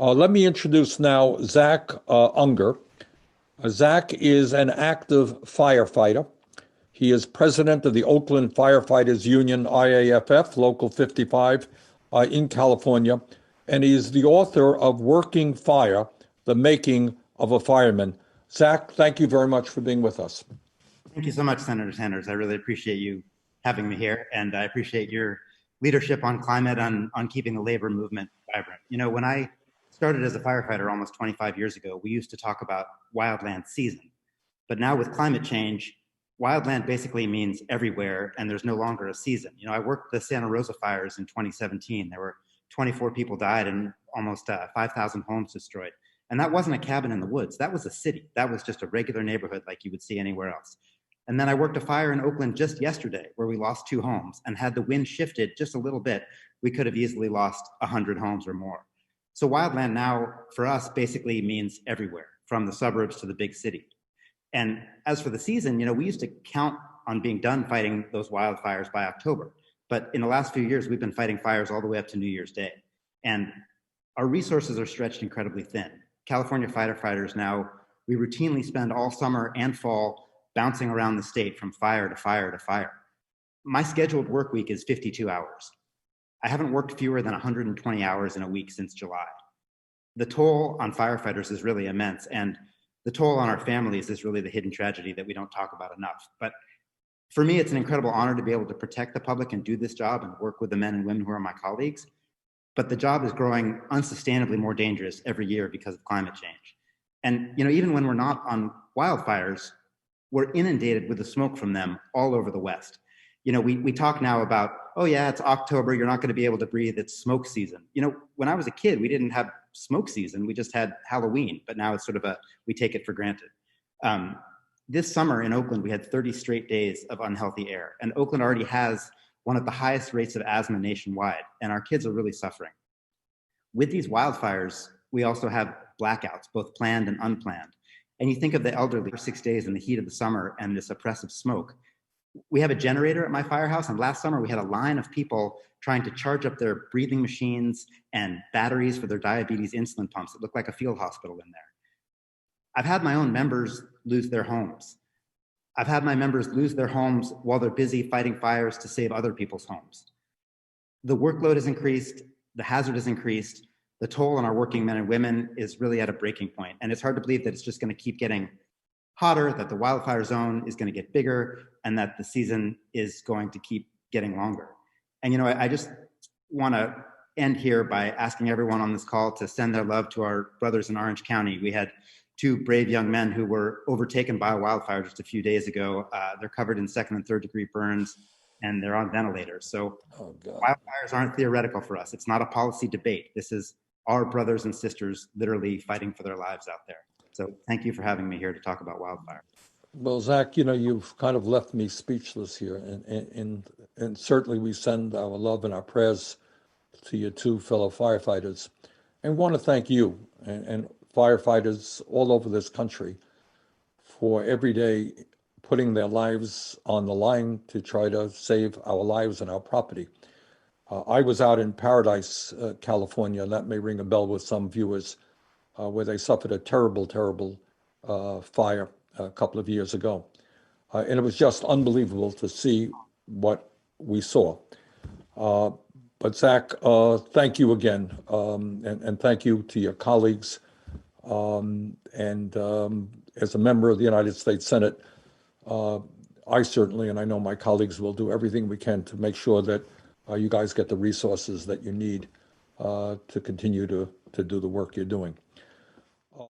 Let me introduce now Zac Unger. Zac is an active firefighter. He is president of the Oakland Firefighters Union, IAFF, Local 55 in California, and he is the author of Working Fire, The Making of a Fireman. Zac, thank you very much for being with us. Thank you so much, Senator Sanders. I really appreciate you having me here, and I appreciate your leadership on climate, on keeping the labor movement vibrant. You know, when I started as a firefighter almost 25 years ago, we used to talk about wildland season. But now with climate change, wildland basically means everywhere, and there's no longer a season. You know, I worked the Santa Rosa fires in 2017. There were 24 people died and almost 5,000 homes destroyed. And that wasn't a cabin in the woods. That was a city. That was just a regular neighborhood like you would see anywhere else. And then I worked a fire in Oakland just yesterday where we lost 2 homes, and had the wind shifted just a little bit, we could have easily lost 100 homes or more. So wildland now for us basically means everywhere, from the suburbs to the big city. And as for the season, you know, we used to count on being done fighting those wildfires by October. But in the last few years, we've been fighting fires all the way up to New Year's Day. And our resources are stretched incredibly thin. California firefighters now, we routinely spend all summer and fall bouncing around the state from fire to fire to fire. My scheduled work week is 52 hours. I haven't worked fewer than 120 hours in a week since July. The toll on firefighters is really immense, and the toll on our families is really the hidden tragedy that we don't talk about enough. But for me, it's an incredible honor to be able to protect the public and do this job and work with the men and women who are my colleagues. But the job is growing unsustainably more dangerous every year because of climate change. And you know, even when we're not on wildfires, we're inundated with the smoke from them all over the West. You know, we talk now about, oh yeah, it's October, you're not going to be able to breathe, it's smoke season. You know, when I was a kid, we didn't have smoke season, we just had Halloween, but now it's sort of we take it for granted. This summer in Oakland, we had 30 straight days of unhealthy air, and Oakland already has one of the highest rates of asthma nationwide, and our kids are really suffering. With these wildfires, we also have blackouts, both planned and unplanned. And you think of the elderly for 6 days in the heat of the summer and this oppressive smoke. We have a generator at my firehouse, and last summer we had a line of people trying to charge up their breathing machines and batteries for their diabetes insulin pumps. It looked like a field hospital in there. I've had my own members lose their homes. I've had my members lose their homes while they're busy fighting fires to save other people's homes. The workload has increased, the hazard has increased, the toll on our working men and women is really at a breaking point. And it's hard to believe that it's just going to keep getting hotter, that the wildfire zone is going to get bigger, and that the season is going to keep getting longer. And you know, I just want to end here by asking everyone on this call to send their love to our brothers in Orange County. We had 2 brave young men who were overtaken by a wildfire just a few days ago. They're covered in 2nd and 3rd degree burns, and they're on ventilators. So wildfires aren't theoretical for us. It's not a policy debate. This is our brothers and sisters literally fighting for their lives out there. So thank you for having me here to talk about wildfire. Well, Zac, you know, you've kind of left me speechless here, and certainly we send our love and our prayers to your 2 fellow firefighters, and want to thank you and firefighters all over this country for every day putting their lives on the line to try to save our lives and our property. I was out in Paradise, California, and that may ring a bell with some viewers, where they suffered a terrible, terrible fire a couple of years ago. And it was just unbelievable to see what we saw. But Zac, thank you again, and thank you to your colleagues. As a member of the United States Senate, I certainly, and I know my colleagues will do everything we can to make sure that you guys get the resources that you need to continue to do the work you're doing.